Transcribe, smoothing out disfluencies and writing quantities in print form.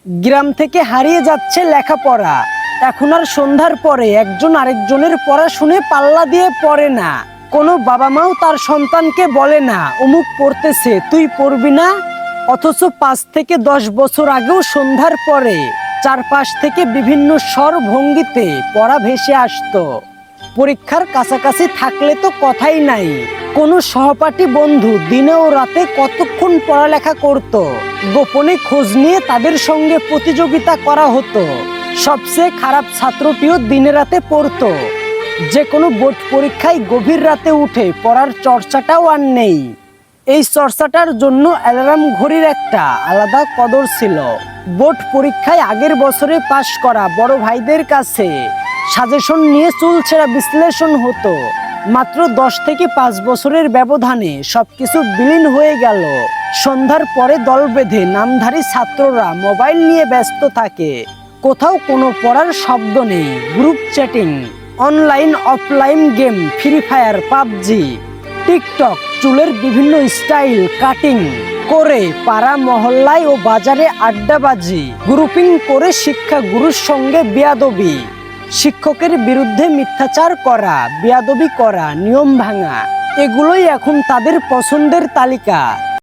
গ্রাম থেকে হারিয়ে যাচ্ছে লেখাপড়া। এখন আর সন্ধ্যার পরে একজন আরেকজনের পড়া শুনে পাল্লা দিয়ে পড়ে না। কোনো বাবা মাও তার সন্তানকে বলে না অমুক পড়তেছে তুই পড়বি না। অথচ 5 থেকে 10 বছর আগেও সন্ধ্যার পরে চারপাশ থেকে বিভিন্ন স্বর ভঙ্গিতে পড়া ভেসে আসতো। পরীক্ষার কাছাকাছি থাকলে তো কথাই নাই। কোনো সহপাঠী বন্ধু দিনে ও রাতে কতক্ষণ পড়ালেখা করত, গোপনে খোঁজ নিয়ে তাদের সঙ্গে প্রতিযোগিতা করা হতো। সবচেয়ে খারাপ ছাত্রটিও দিনে রাতে পড়তো। যে কোনো বোর্ড পরীক্ষায় গভীর রাতে উঠে পড়ার চর্চাটাও আর নেই। এই চর্চাটার জন্য অ্যালার্ম ঘড়ির একটা আলাদা কদর ছিল। বোর্ড পরীক্ষায় আগের বছরে পাশ করা বড় ভাইদের কাছে সাজেশন নিয়ে চুলছেড়া বিশ্লেষণ হতো। মাত্র 10 থেকে 5 বছরের ব্যবধানে সবকিছু বিলীন হয়ে গেল। সন্ধ্যার পরে দল বেঁধে নামধারী ছাত্ররা মোবাইল নিয়ে ব্যস্ত থাকে। কোথাও কোনো পড়ার শব্দ নেই। Group chatting, online offline game, free fire, PUBG, TikTok, চুলের বিভিন্ন স্টাইল কাটিং করে পাড়া মহল্লায় ও বাজারে আড্ডাবাজি, গ্রুপিং করে শিক্ষা গুরুর সঙ্গে বেয়াদবি, শিক্ষকের বিরুদ্ধে মিথ্যাচার করা, বেয়াদবি করা, নিয়ম ভাঙা, এগুলোই এখন তাদের পছন্দের তালিকা।